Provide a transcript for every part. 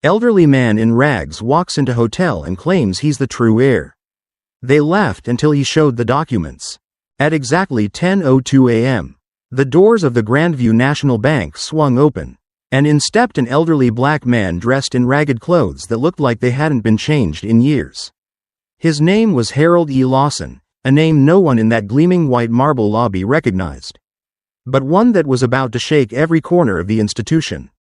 Elderly man in rags walks into hotel and claims he's the true heir. They laughed until he showed the documents. At exactly 10:02 a.m., the doors of the Grandview National Bank swung open, and in stepped an elderly black man dressed in ragged clothes that looked like they hadn't been changed in years. His name was Harold E. Lawson, a name no one in that gleaming white marble lobby recognized, but one that was about to shake every corner of the institution.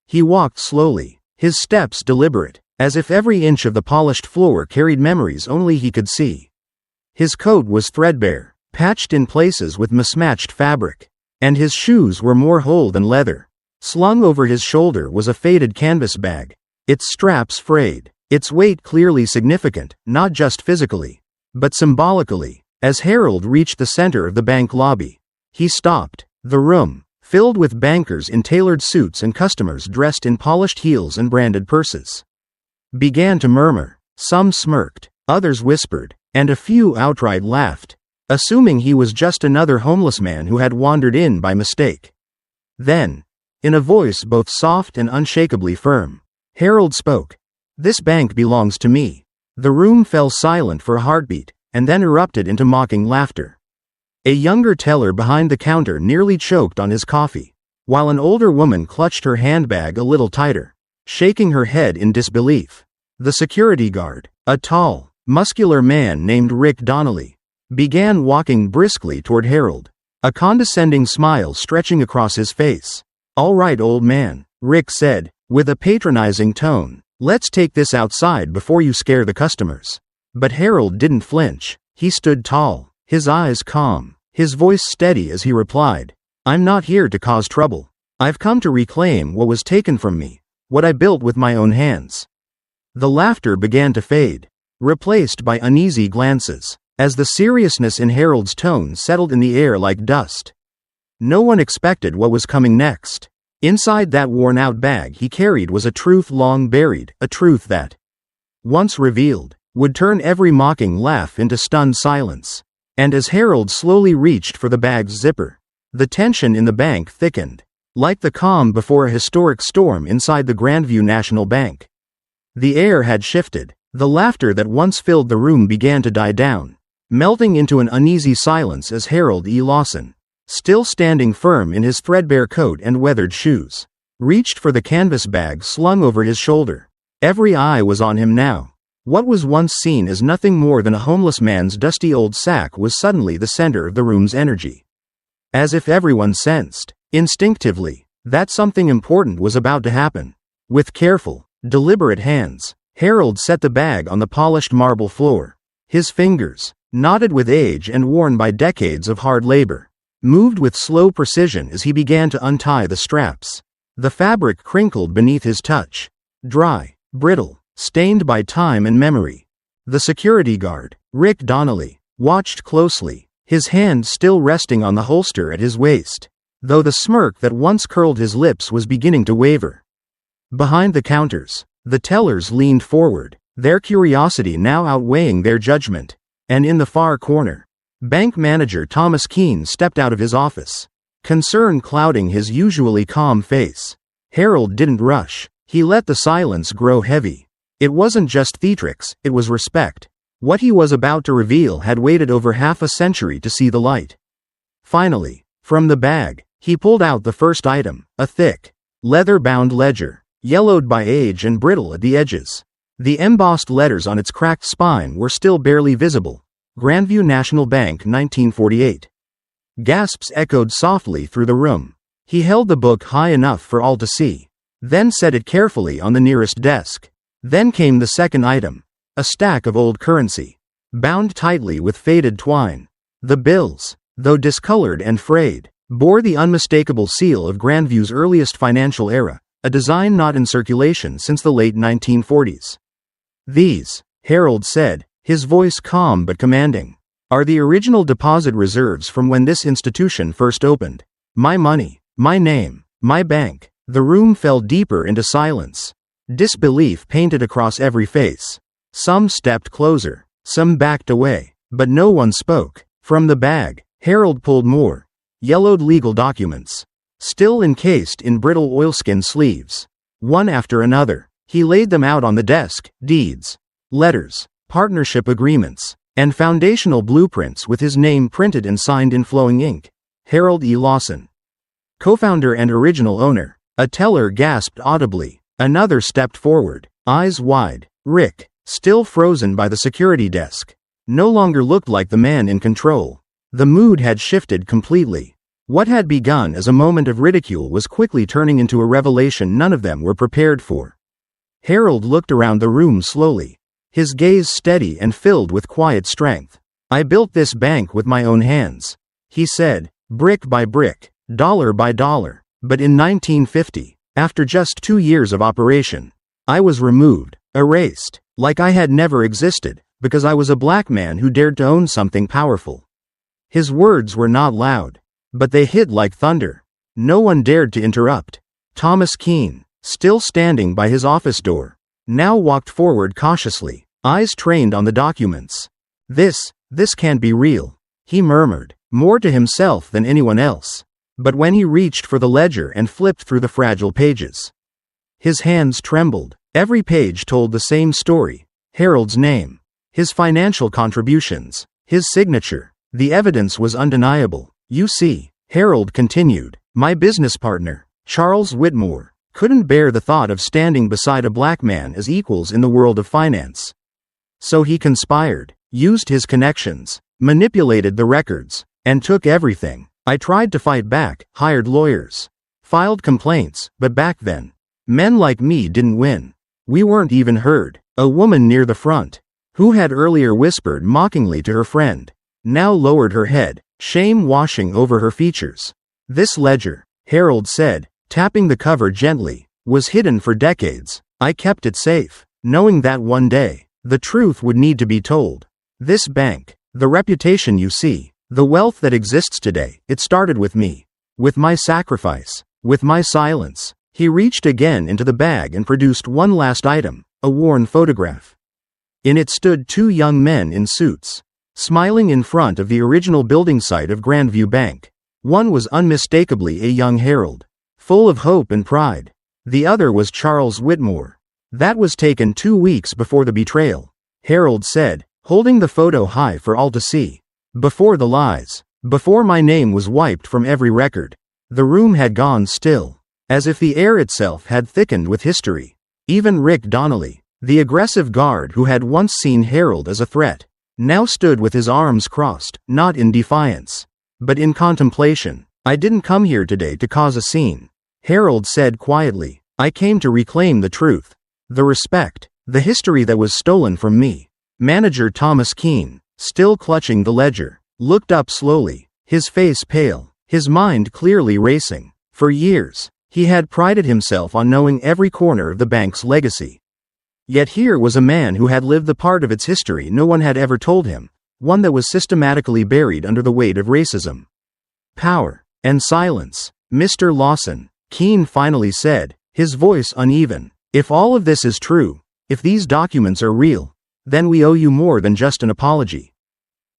He walked slowly, his steps deliberate, as if every inch of the polished floor carried memories only he could see. His coat was threadbare, patched in places with mismatched fabric, and his shoes were more whole than leather. Slung over his shoulder was a faded canvas bag, its straps frayed, its weight clearly significant, not just physically, but symbolically. As Harold reached the center of the bank lobby, he stopped. The room, filled with bankers in tailored suits and customers dressed in polished heels and branded purses, began to murmur. Some smirked, others whispered, and a few outright laughed, assuming he was just another homeless man who had wandered in by mistake. Then, in a voice both soft and unshakably firm, Harold spoke. "This bank belongs to me." The room fell silent for a heartbeat, and then erupted into mocking laughter. A younger teller behind the counter nearly choked on his coffee, while an older woman clutched her handbag a little tighter, shaking her head in disbelief. The security guard, a tall, muscular man named Rick Donnelly, began walking briskly toward Harold, a condescending smile stretching across his face. "All right, old man," Rick said, with a patronizing tone. "Let's take this outside before you scare the customers." But Harold didn't flinch. He stood tall, his eyes calm, his voice steady as he replied, "I'm not here to cause trouble. I've come to reclaim what was taken from me, what I built with my own hands." The laughter began to fade, replaced by uneasy glances, as the seriousness in Harold's tone settled in the air like dust. No one expected what was coming next. Inside that worn-out bag he carried was a truth long buried, a truth that, once revealed, would turn every mocking laugh into stunned silence. And as Harold slowly reached for the bag's zipper, the tension in the bank thickened, like the calm before a historic storm inside the Grandview National Bank. The air had shifted. The laughter that once filled the room began to die down, melting into an uneasy silence as Harold E. Lawson, still standing firm in his threadbare coat and weathered shoes, reached for the canvas bag slung over his shoulder. Every eye was on him now. What was once seen as nothing more than a homeless man's dusty old sack was suddenly the center of the room's energy. As if everyone sensed, instinctively, that something important was about to happen. With careful, deliberate hands, Harold set the bag on the polished marble floor. His fingers, knotted with age and worn by decades of hard labor, moved with slow precision as he began to untie the straps. The fabric crinkled beneath his touch, dry, brittle, stained by time and memory. The security guard, Rick Donnelly, watched closely, his hand still resting on the holster at his waist, though the smirk that once curled his lips was beginning to waver. Behind the counters, the tellers leaned forward, their curiosity now outweighing their judgment, and in the far corner, bank manager Thomas Keene stepped out of his office, concern clouding his usually calm face. Harold didn't rush. He let the silence grow heavy. It wasn't just theatrics, it was respect. What he was about to reveal had waited over half a century to see the light. Finally, from the bag, he pulled out the first item, a thick, leather-bound ledger, yellowed by age and brittle at the edges. The embossed letters on its cracked spine were still barely visible. Grandview National Bank, 1948. Gasps echoed softly through the room. He held the book high enough for all to see, then set it carefully on the nearest desk. Then came the second item, a stack of old currency, bound tightly with faded twine. The bills, though discolored and frayed, bore the unmistakable seal of Grandview's earliest financial era, a design not in circulation since the late 1940s. "These," Harold said, his voice calm but commanding, "are the original deposit reserves from when this institution first opened. My money, my name, my bank." The room fell deeper into silence. Disbelief painted across every face. Some stepped closer, some backed away, but no one spoke. From the bag, Harold pulled more yellowed legal documents, still encased in brittle oilskin sleeves. One after another, He laid them out on the desk: deeds, letters, partnership agreements, and foundational blueprints with his name printed and signed in flowing ink. Harold E. Lawson, co-founder and original owner. A teller gasped audibly. Another stepped forward, eyes wide. Rick, still frozen by the security desk, no longer looked like the man in control. The mood had shifted completely. What had begun as a moment of ridicule was quickly turning into a revelation none of them were prepared for. Harold looked around the room slowly, his gaze steady and filled with quiet strength. "I built this bank with my own hands," he said, "brick by brick, dollar by dollar. But in 1950, after just 2 years of operation, I was removed, erased, like I had never existed, because I was a black man who dared to own something powerful." His words were not loud, but they hit like thunder. No one dared to interrupt. Thomas Keene, still standing by his office door, now walked forward cautiously, eyes trained on the documents. This can't be real," he murmured, more to himself than anyone else. But when he reached for the ledger and flipped through the fragile pages, his hands trembled. Every page told the same story: Harold's name, his financial contributions, his signature. The evidence was undeniable. "You see," Harold continued, "my business partner, Charles Whitmore, couldn't bear the thought of standing beside a black man as equals in the world of finance. So he conspired, used his connections, manipulated the records, and took everything. I tried to fight back, hired lawyers, filed complaints, but back then, men like me didn't win. We weren't even heard." A woman near the front, who had earlier whispered mockingly to her friend, now lowered her head, shame washing over her features. "This ledger," Harold said, tapping the cover gently, "was hidden for decades. I kept it safe, knowing that one day, the truth would need to be told. This bank, the reputation you see, the wealth that exists today, it started with me. With my sacrifice, with my silence." He reached again into the bag and produced one last item, a worn photograph. In it stood 2 young men in suits, smiling in front of the original building site of Grandview Bank. One was unmistakably a young Harold, full of hope and pride. The other was Charles Whitmore. "That was taken 2 weeks before the betrayal," Harold said, holding the photo high for all to see. "Before the lies, before my name was wiped from every record." The room had gone still, as if the air itself had thickened with history. Even Rick Donnelly, the aggressive guard who had once seen Harold as a threat, now stood with his arms crossed, not in defiance, but in contemplation. "I didn't come here today to cause a scene," Harold said quietly. "I came to reclaim the truth, the respect, the history that was stolen from me." Manager Thomas Keene, still clutching the ledger, looked up slowly, his face pale, his mind clearly racing. For years, he had prided himself on knowing every corner of the bank's legacy. Yet here was a man who had lived the part of its history no one had ever told him, one that was systematically buried under the weight of racism, power, and silence. "Mr. Lawson," Keene finally said, his voice uneven, "if all of this is true, if these documents are real, then we owe you more than just an apology."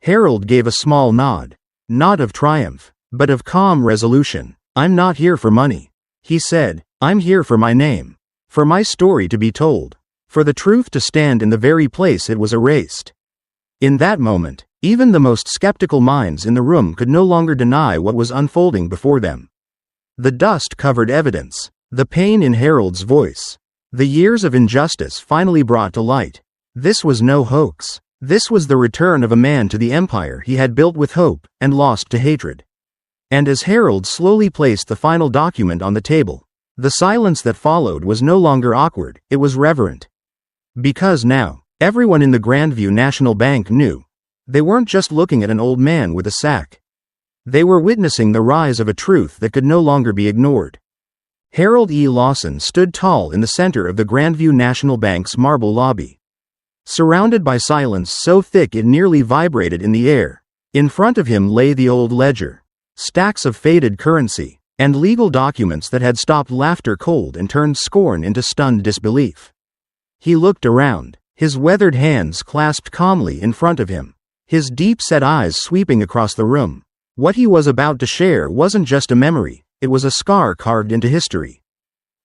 Harold gave a small nod, not of triumph, but of calm resolution. "I'm not here for money," he said. "I'm here for my name, for my story to be told, for the truth to stand in the very place it was erased." In that moment, even the most skeptical minds in the room could no longer deny what was unfolding before them. The dust-covered evidence, the pain in Harold's voice, the years of injustice finally brought to light. This was no hoax. This was the return of a man to the empire he had built with hope and lost to hatred. And as Harold slowly placed the final document on the table, the silence that followed was no longer awkward, it was reverent. Because now, everyone in the Grandview National Bank knew, they weren't just looking at an old man with a sack. They were witnessing the rise of a truth that could no longer be ignored. Harold E. Lawson stood tall in the center of the Grandview National Bank's marble lobby, surrounded by silence so thick it nearly vibrated in the air. In front of him lay the old ledger, stacks of faded currency, and legal documents that had stopped laughter cold and turned scorn into stunned disbelief. He looked around, his weathered hands clasped calmly in front of him, his deep-set eyes sweeping across the room. What he was about to share wasn't just a memory, it was a scar carved into history.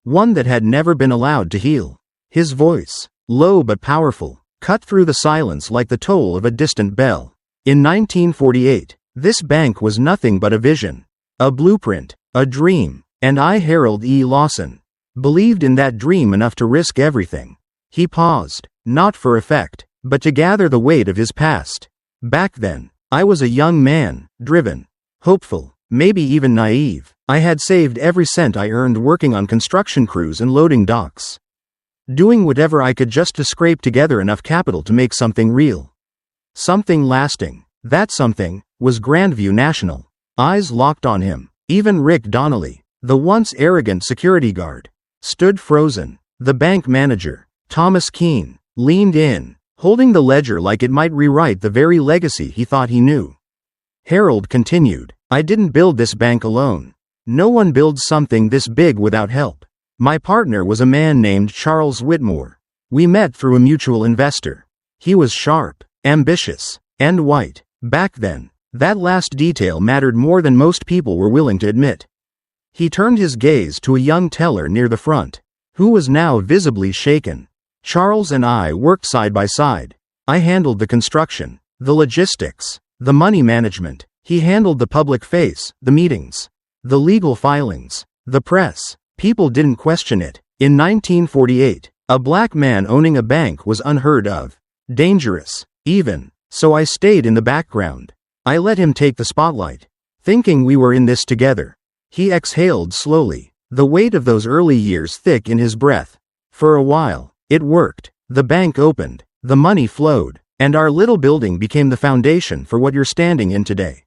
One that had never been allowed to heal. His voice, low but powerful, cut through the silence like the toll of a distant bell. In 1948, this bank was nothing but a vision, a blueprint, a dream, and I, Harold E. Lawson, believed in that dream enough to risk everything. He paused, not for effect, but to gather the weight of his past. Back then, I was a young man, driven, hopeful, maybe even naive. I had saved every cent I earned working on construction crews and loading docks, doing whatever I could just to scrape together enough capital to make something real, something lasting. That something was Grandview National. Eyes locked on him. Even Rick Donnelly, the once arrogant security guard, stood frozen. The bank manager, Thomas Keene, leaned in, holding the ledger like it might rewrite the very legacy he thought he knew. Harold continued, I didn't build this bank alone. No one builds something this big without help. My partner was a man named Charles Whitmore. We met through a mutual investor. He was sharp, ambitious, and white. Back then, that last detail mattered more than most people were willing to admit. He turned his gaze to a young teller near the front, who was now visibly shaken. Charles and I worked side by side. I handled the construction, the logistics, the money management. He handled the public face, the meetings, the legal filings, the press. People didn't question it. In 1948, a black man owning a bank was unheard of, dangerous, even. So I stayed in the background. I let him take the spotlight, thinking we were in this together. He exhaled slowly, the weight of those early years thick in his breath. For a while, it worked. The bank opened, the money flowed, and our little building became the foundation for what you're standing in today.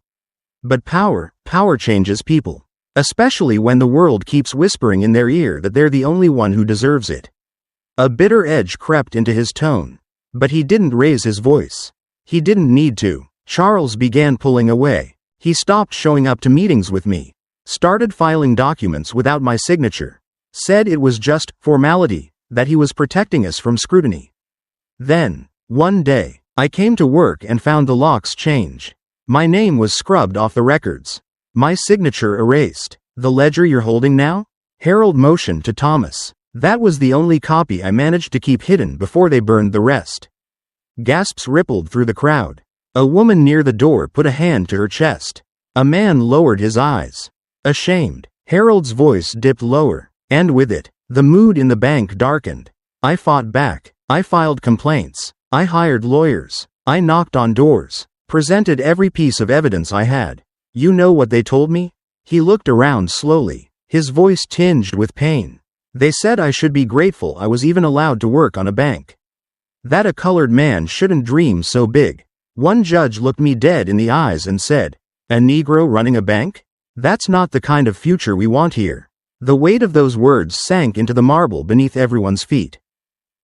But power changes people, especially when the world keeps whispering in their ear that they're the only one who deserves it. A bitter edge crept into his tone, but he didn't raise his voice. He didn't need to. Charles began pulling away. He stopped showing up to meetings with me, started filing documents without my signature, said it was just formality, that he was protecting us from scrutiny. Then, one day, I came to work and found the locks changed. My name was scrubbed off the records. My signature erased. The ledger you're holding now? Harold motioned to Thomas. That was the only copy I managed to keep hidden before they burned the rest. Gasps rippled through the crowd. A woman near the door put a hand to her chest. A man lowered his eyes. Ashamed. Harold's voice dipped lower, and with it, the mood in the bank darkened. I fought back. I filed complaints. I hired lawyers. I knocked on doors, presented every piece of evidence I had. You know what they told me? He looked around slowly, his voice tinged with pain. They said I should be grateful I was even allowed to work on a bank. That a colored man shouldn't dream so big. One judge looked me dead in the eyes and said, "A Negro running a bank? That's not the kind of future we want here." The weight of those words sank into the marble beneath everyone's feet.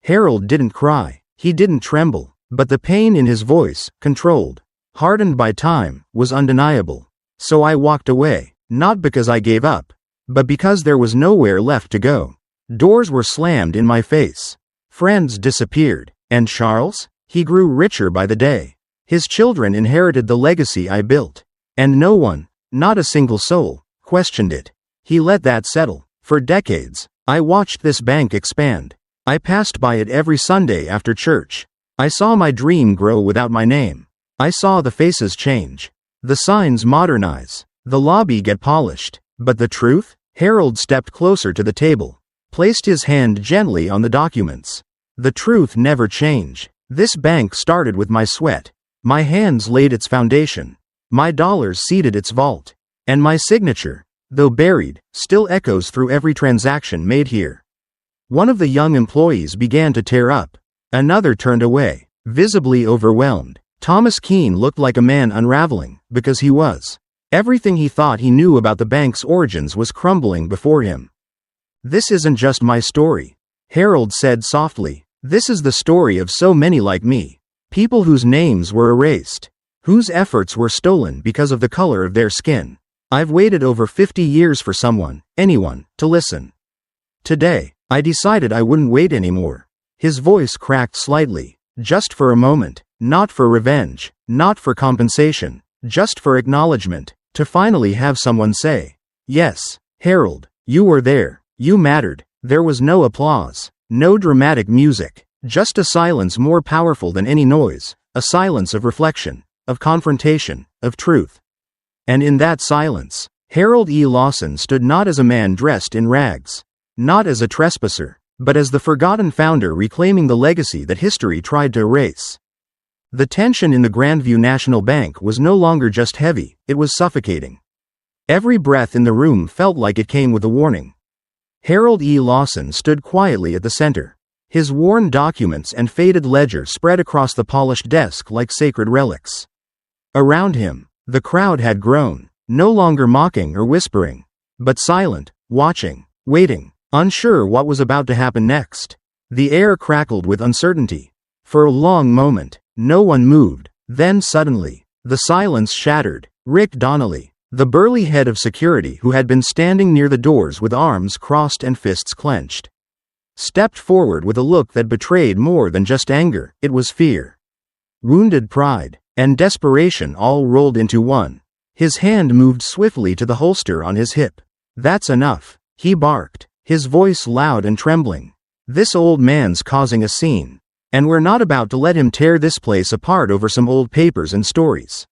Harold didn't cry. He didn't tremble. But the pain in his voice, controlled, hardened by time, was undeniable. So I walked away, not because I gave up, but because there was nowhere left to go. Doors were slammed in my face. Friends disappeared. And Charles? He grew richer by the day. His children inherited the legacy I built. And no one, not a single soul, questioned it. He let that settle. For decades, I watched this bank expand. I passed by it every Sunday after church. I saw my dream grow without my name. I saw the faces change, the signs modernize, the lobby get polished. But the truth? Harold stepped closer to the table, placed his hand gently on the documents. The truth never changed. This bank started with my sweat. My hands laid its foundation. My dollars seeded its vault. And my signature, though buried, still echoes through every transaction made here. One of the young employees began to tear up. Another turned away, visibly overwhelmed. Thomas Keene looked like a man unraveling, because he was. Everything he thought he knew about the bank's origins was crumbling before him. This isn't just my story, Harold said softly. This is the story of so many like me. People whose names were erased, whose efforts were stolen because of the color of their skin. I've waited over 50 years for someone, anyone, to listen. Today, I decided I wouldn't wait anymore. His voice cracked slightly. Just for a moment. Not for revenge. Not for compensation. Just for acknowledgement. To finally have someone say, "Yes, Harold, you were there. You mattered." There was no applause. No dramatic music, just a silence more powerful than any noise, a silence of reflection, of confrontation, of truth. And in that silence, Harold E. Lawson stood not as a man dressed in rags, not as a trespasser, but as the forgotten founder reclaiming the legacy that history tried to erase. The tension in the Grandview National Bank was no longer just heavy, it was suffocating. Every breath in the room felt like it came with a warning. Harold E. Lawson stood quietly at the center. His worn documents and faded ledger spread across the polished desk like sacred relics. Around him, the crowd had grown, no longer mocking or whispering, but silent, watching, waiting, unsure what was about to happen next. The air crackled with uncertainty. For a long moment, no one moved. Then suddenly, the silence shattered. Rick Donnelly, the burly head of security who had been standing near the doors with arms crossed and fists clenched, stepped forward with a look that betrayed more than just anger, it was fear. Wounded pride and desperation all rolled into one. His hand moved swiftly to the holster on his hip. "That's enough," he barked, his voice loud and trembling. "This old man's causing a scene, and we're not about to let him tear this place apart over some old papers and stories."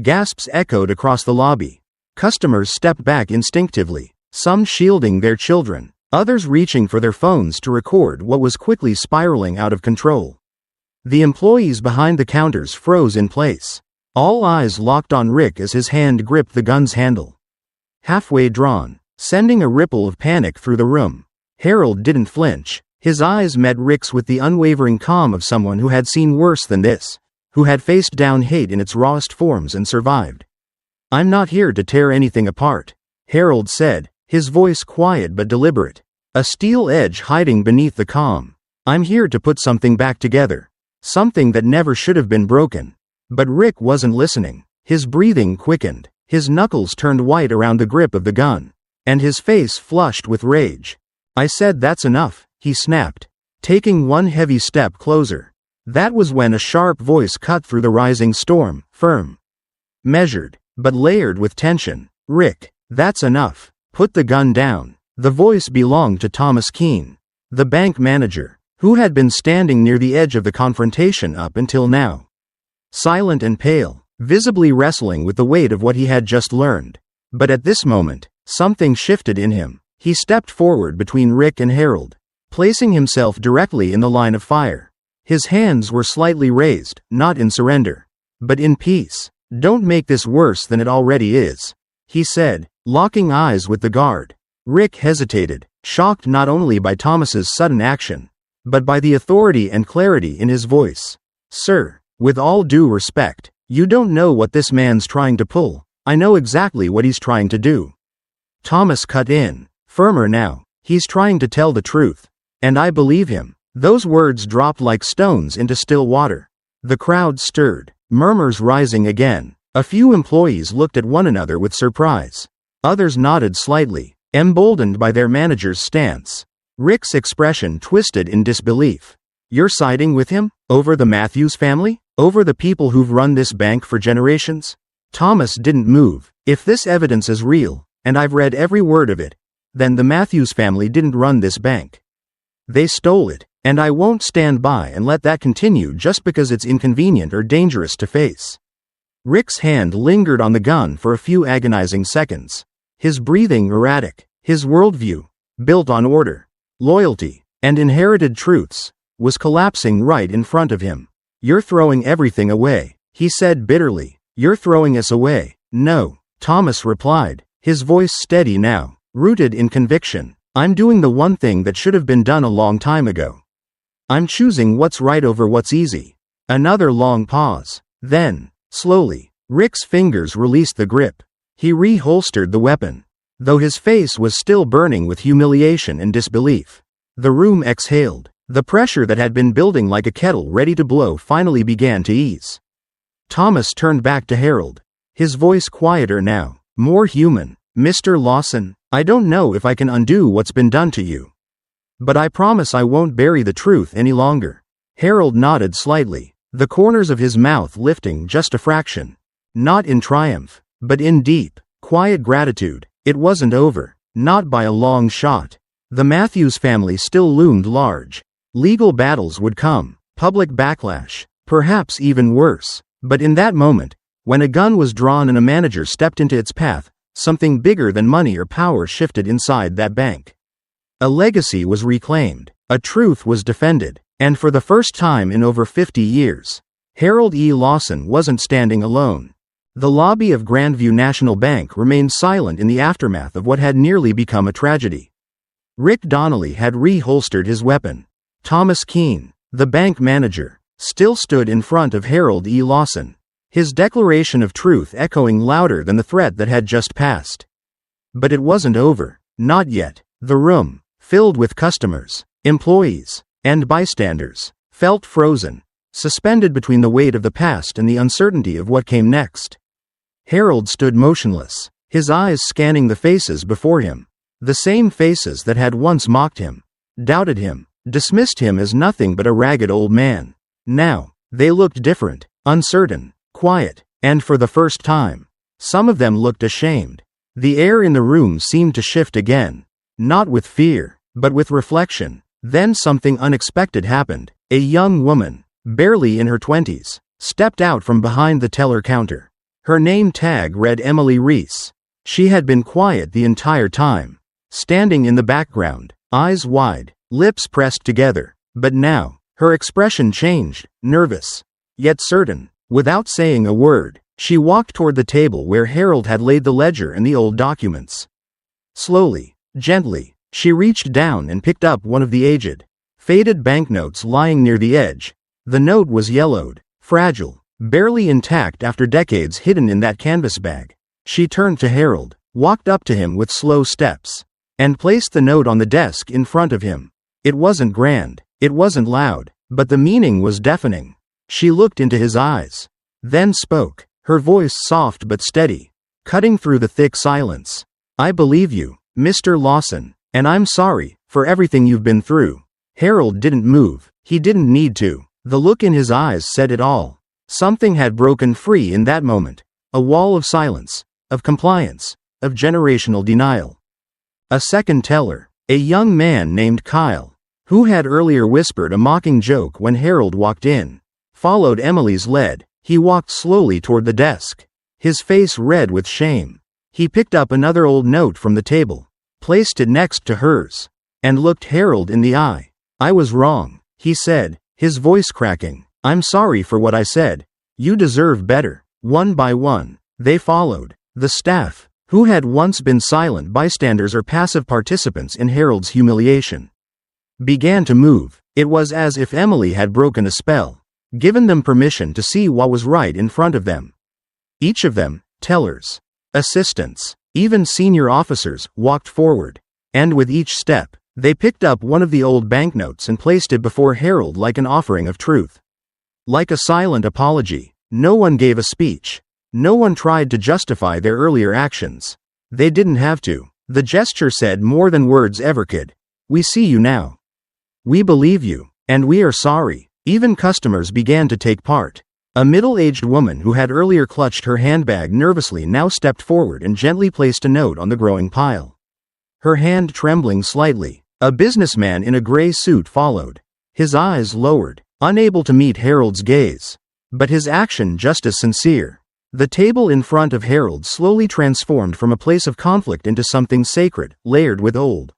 Gasps echoed across the lobby. Customers stepped back instinctively, some shielding their children, others reaching for their phones to record what was quickly spiraling out of control. The employees behind the counters froze in place. All eyes locked on Rick as his hand gripped the gun's handle. Halfway drawn, sending a ripple of panic through the room. Harold didn't flinch. His eyes met Rick's with the unwavering calm of someone who had seen worse than this, who had faced down hate in its rawest forms and survived. "I'm not here to tear anything apart," Harold said, his voice quiet but deliberate, a steel edge hiding beneath the calm. "I'm here to put something back together. Something that never should have been broken." But Rick wasn't listening. His breathing quickened, his knuckles turned white around the grip of the gun, and his face flushed with rage. "I said that's enough," he snapped, taking one heavy step closer. That was when a sharp voice cut through the rising storm, firm, measured, but layered with tension. "Rick, that's enough. Put the gun down." The voice belonged to Thomas Keene, the bank manager, who had been standing near the edge of the confrontation up until now. Silent and pale, visibly wrestling with the weight of what he had just learned. But at this moment, something shifted in him. He stepped forward between Rick and Harold, placing himself directly in the line of fire. His hands were slightly raised, not in surrender, but in peace. "Don't make this worse than it already is," he said, locking eyes with the guard. Rick hesitated, shocked not only by Thomas's sudden action, but by the authority and clarity in his voice. "Sir, with all due respect, you don't know what this man's trying to pull. I know exactly what he's trying to do." Thomas cut in, firmer now. "He's trying to tell the truth. And I believe him." Those words dropped like stones into still water. The crowd stirred, murmurs rising again. A few employees looked at one another with surprise. Others nodded slightly, emboldened by their manager's stance. Rick's expression twisted in disbelief. "You're siding with him? Over the Matthews family? Over the people who've run this bank for generations?" Thomas didn't move. "If this evidence is real, and I've read every word of it, then the Matthews family didn't run this bank. They stole it, and I won't stand by and let that continue just because it's inconvenient or dangerous to face." Rick's hand lingered on the gun for a few agonizing seconds. His breathing erratic, his worldview, built on order, loyalty, and inherited truths, was collapsing right in front of him. "You're throwing everything away," he said bitterly. "You're throwing us away." "No," Thomas replied, his voice steady now, rooted in conviction. "I'm doing the one thing that should have been done a long time ago. I'm choosing what's right over what's easy." Another long pause. Then, slowly, Rick's fingers released the grip. He reholstered the weapon, though his face was still burning with humiliation and disbelief. The room exhaled. The pressure that had been building like a kettle ready to blow finally began to ease. Thomas turned back to Harold, his voice quieter now, more human. "Mr. Lawson, I don't know if I can undo what's been done to you, but I promise I won't bury the truth any longer." Harold nodded slightly, the corners of his mouth lifting just a fraction. Not in triumph, but in deep, quiet gratitude. It wasn't over, not by a long shot. The Matthews family still loomed large. Legal battles would come, public backlash, perhaps even worse. But in that moment, when a gun was drawn and a manager stepped into its path, something bigger than money or power shifted inside that bank. A legacy was reclaimed, a truth was defended, and for the first time in over 50 years, Harold E. Lawson wasn't standing alone. The lobby of Grandview National Bank remained silent in the aftermath of what had nearly become a tragedy. Rick Donnelly had reholstered his weapon. Thomas Keene, the bank manager, still stood in front of Harold E. Lawson, his declaration of truth echoing louder than the threat that had just passed. But it wasn't over, not yet. The room, filled with customers, employees, and bystanders, felt frozen, suspended between the weight of the past and the uncertainty of what came next. Harold stood motionless, his eyes scanning the faces before him, the same faces that had once mocked him, doubted him, dismissed him as nothing but a ragged old man. Now, they looked different, uncertain, quiet, and for the first time, some of them looked ashamed. The air in the room seemed to shift again, not with fear, but with reflection. Then something unexpected happened. A young woman, barely in her 20s, stepped out from behind the teller counter. Her name tag read Emily Reese. She had been quiet the entire time, standing in the background, eyes wide, lips pressed together. But now, her expression changed, nervous, yet certain. Without saying a word, she walked toward the table where Harold had laid the ledger and the old documents. Slowly, gently, she reached down and picked up one of the aged, faded banknotes lying near the edge. The note was yellowed, fragile, barely intact after decades hidden in that canvas bag. She turned to Harold, walked up to him with slow steps, and placed the note on the desk in front of him. It wasn't grand, it wasn't loud, but the meaning was deafening. She looked into his eyes, then spoke, her voice soft but steady, cutting through the thick silence. "I believe you, Mr. Lawson, and I'm sorry for everything you've been through." Harold didn't move. He didn't need to. The look in his eyes said it all. Something had broken free in that moment. A wall of silence, of compliance, of generational denial. A second teller, a young man named Kyle, who had earlier whispered a mocking joke when Harold walked in, followed Emily's lead. He walked slowly toward the desk, his face red with shame. He picked up another old note from the table, placed it next to hers, and looked Harold in the eye. "I was wrong," he said, his voice cracking. "I'm sorry for what I said. You deserve better." One by one, they followed. The staff, who had once been silent bystanders or passive participants in Harold's humiliation, began to move. It was as if Emily had broken a spell, given them permission to see what was right in front of them. Each of them, tellers, assistants, even senior officers, walked forward, and with each step, they picked up one of the old banknotes and placed it before Harold like an offering of truth. Like a silent apology, no one gave a speech. No one tried to justify their earlier actions. They didn't have to. The gesture said more than words ever could. "We see you now. We believe you, and we are sorry." Even customers began to take part. A middle-aged woman who had earlier clutched her handbag nervously now stepped forward and gently placed a note on the growing pile, her hand trembling slightly. A businessman in a gray suit followed, his eyes lowered, unable to meet Harold's gaze, but his action just as sincere. The table in front of Harold slowly transformed from a place of conflict into something sacred, layered with old,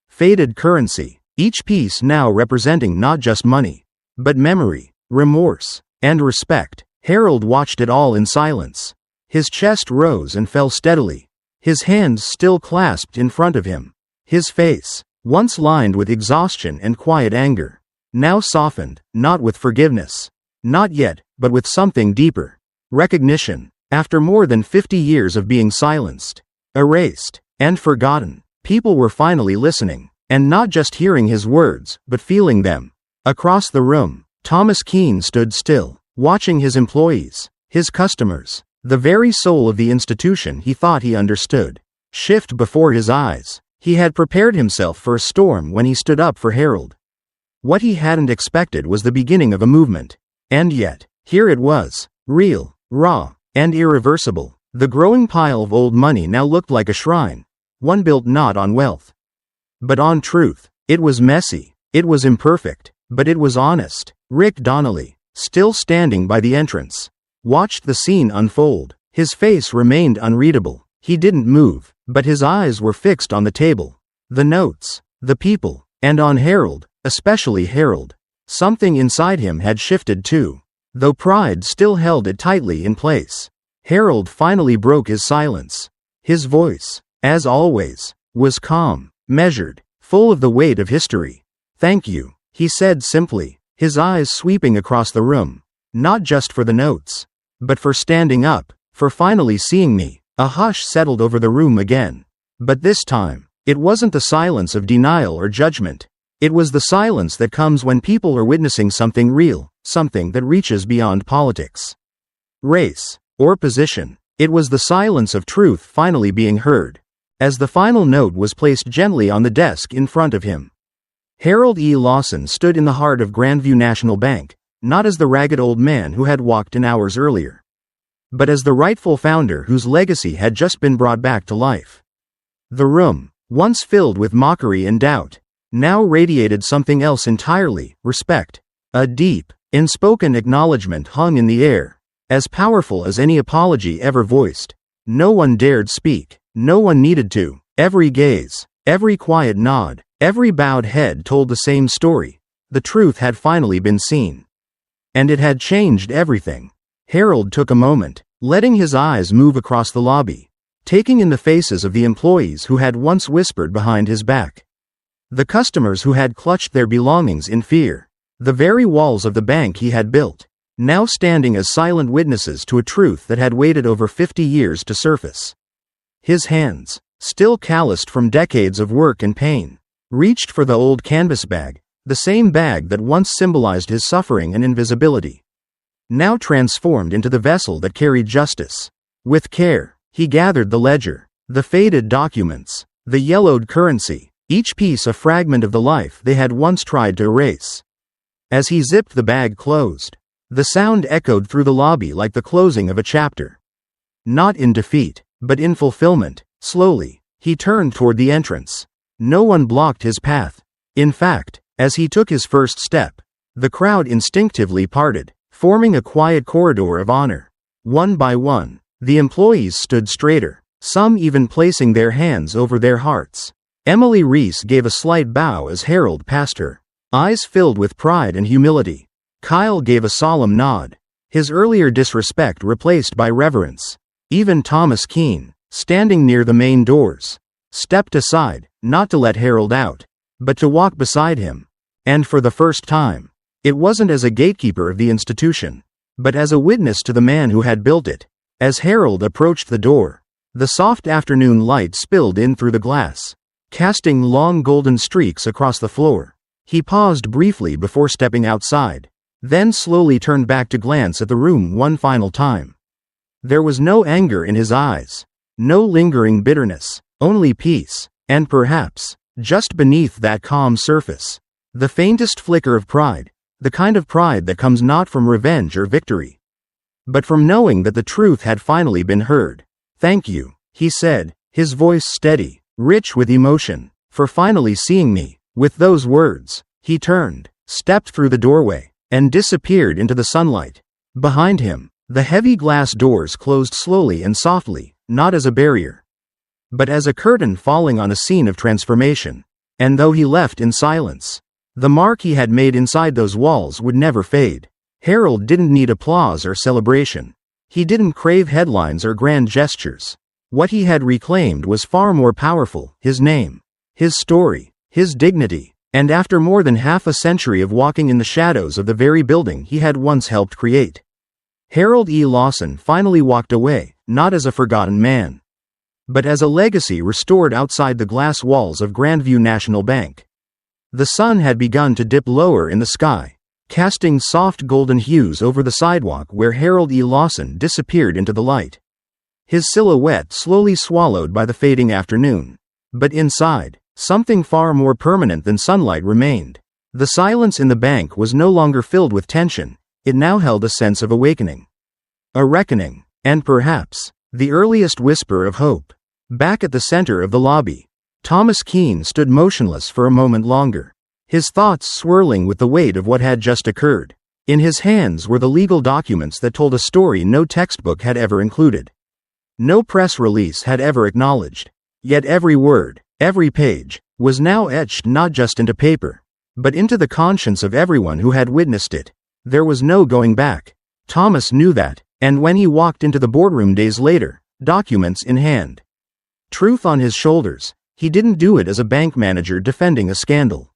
faded currency, each piece now representing not just money, but memory, remorse, and respect. Harold watched it all in silence. His chest rose and fell steadily, his hands still clasped in front of him. His face, once lined with exhaustion and quiet anger, now softened, not with forgiveness, not yet, but with something deeper. Recognition. After more than 50 years of being silenced, erased, and forgotten, people were finally listening, and not just hearing his words, but feeling them. Across the room, Thomas Keene stood still, watching his employees, his customers, the very soul of the institution he thought he understood, shift before his eyes. He had prepared himself for a storm when he stood up for Harold. What he hadn't expected was the beginning of a movement. And yet, here it was, real, raw, and irreversible. The growing pile of old money now looked like a shrine, one built not on wealth, But on truth, it was messy, it was imperfect, but it was honest. Rick Donnelly, still standing by the entrance, watched the scene unfold. His face remained unreadable. He didn't move, but his eyes were fixed on the table, the notes, the people, and on Harold, especially Harold. Something inside him had shifted too, though pride still held it tightly in place. Harold finally broke his silence. His voice, as always, was calm, measured, full of the weight of history. "Thank you," he said simply, his eyes sweeping across the room. "Not just for the notes, but for standing up, for finally seeing me." A hush settled over the room again. But this time, it wasn't the silence of denial or judgment. It was the silence that comes when people are witnessing something real, something that reaches beyond politics, race, or position. It was the silence of truth finally being heard. As the final note was placed gently on the desk in front of him, Harold E. Lawson stood in the heart of Grandview National Bank, not as the ragged old man who had walked in hours earlier, but as the rightful founder whose legacy had just been brought back to life. The room, once filled with mockery and doubt, now radiated something else entirely: respect. A deep, unspoken acknowledgement hung in the air, as powerful as any apology ever voiced. No one dared speak. No one needed to. Every gaze, every quiet nod, every bowed head told the same story. The truth had finally been seen. And it had changed everything. Harold took a moment, letting his eyes move across the lobby, taking in the faces of the employees who had once whispered behind his back, the customers who had clutched their belongings in fear, the very walls of the bank he had built, now standing as silent witnesses to a truth that had waited over 50 years to surface. His hands, still calloused from decades of work and pain, reached for the old canvas bag, the same bag that once symbolized his suffering and invisibility, now transformed into the vessel that carried justice. With care, he gathered the ledger, the faded documents, the yellowed currency, each piece a fragment of the life they had once tried to erase. As he zipped the bag closed, the sound echoed through the lobby like the closing of a chapter. Not in defeat, but in fulfillment. Slowly, he turned toward the entrance. No one blocked his path. In fact, as he took his first step, the crowd instinctively parted, forming a quiet corridor of honor. One by one, the employees stood straighter, some even placing their hands over their hearts. Emily Reese gave a slight bow as Harold passed her, eyes filled with pride and humility. Kyle gave a solemn nod, his earlier disrespect replaced by reverence. Even Thomas Keene, standing near the main doors, stepped aside, not to let Harold out, but to walk beside him. And for the first time, it wasn't as a gatekeeper of the institution, but as a witness to the man who had built it. As Harold approached the door, the soft afternoon light spilled in through the glass, casting long golden streaks across the floor. He paused briefly before stepping outside, then slowly turned back to glance at the room one final time. There was no anger in his eyes, no lingering bitterness, only peace, and perhaps, just beneath that calm surface, the faintest flicker of pride, the kind of pride that comes not from revenge or victory, but from knowing that the truth had finally been heard. "Thank you," he said, his voice steady, rich with emotion, "for finally seeing me." With those words, he turned, stepped through the doorway, and disappeared into the sunlight. Behind him, the heavy glass doors closed slowly and softly, not as a barrier, but as a curtain falling on a scene of transformation. And though he left in silence, the mark he had made inside those walls would never fade. Harold didn't need applause or celebration. He didn't crave headlines or grand gestures. What he had reclaimed was far more powerful: his name, his story, his dignity. And after more than half a century of walking in the shadows of the very building he had once helped create, Harold E. Lawson finally walked away, not as a forgotten man, but as a legacy restored outside the glass walls of Grandview National Bank. The sun had begun to dip lower in the sky, casting soft golden hues over the sidewalk where Harold E. Lawson disappeared into the light, his silhouette slowly swallowed by the fading afternoon. But inside, something far more permanent than sunlight remained. The silence in the bank was no longer filled with tension. It now held a sense of awakening, a reckoning, and perhaps, the earliest whisper of hope. Back at the center of the lobby, Thomas Keene stood motionless for a moment longer, his thoughts swirling with the weight of what had just occurred. In his hands were the legal documents that told a story no textbook had ever included. No press release had ever acknowledged. Yet every word, every page, was now etched not just into paper, but into the conscience of everyone who had witnessed it. There was no going back. Thomas knew that, and when he walked into the boardroom days later, documents in hand, truth on his shoulders, he didn't do it as a bank manager defending a scandal.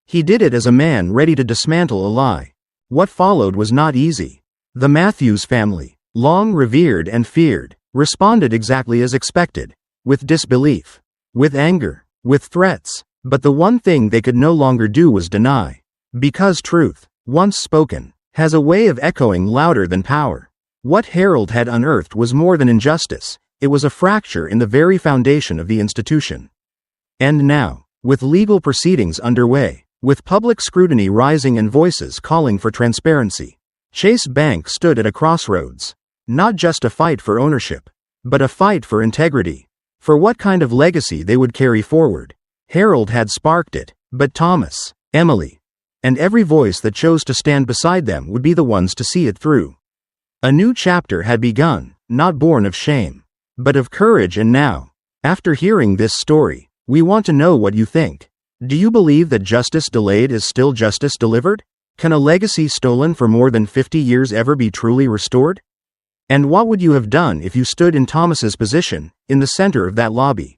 He did it as a man ready to dismantle a lie. What followed was not easy. The Matthews family, long revered and feared, responded exactly as expected, with disbelief, with anger, with threats, but the one thing they could no longer do was deny. Because truth, once spoken, has a way of echoing louder than power. What Harold had unearthed was more than injustice, it was a fracture in the very foundation of the institution. And now, with legal proceedings underway, with public scrutiny rising and voices calling for transparency, Chase Bank stood at a crossroads. Not just a fight for ownership, but a fight for integrity, for what kind of legacy they would carry forward. Harold had sparked it, but Thomas, Emily, and every voice that chose to stand beside them would be the ones to see it through. A new chapter had begun, not born of shame, but of courage. And now, after hearing this story, we want to know what you think. Do you believe that justice delayed is still justice delivered? Can a legacy stolen for more than 50 years ever be truly restored? And what would you have done if you stood in Thomas's position, in the center of that lobby?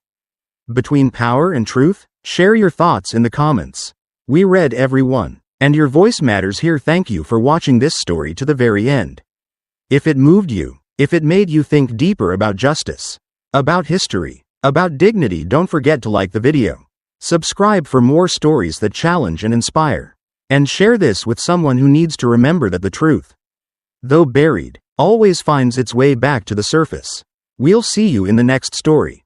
Between power and truth? Share your thoughts in the comments. We read every one, and your voice matters here. Thank you for watching this story to the very end. If it moved you, if it made you think deeper about justice, about history, about dignity, don't forget to like the video. Subscribe for more stories that challenge and inspire. And share this with someone who needs to remember that the truth, though buried, always finds its way back to the surface. We'll see you in the next story.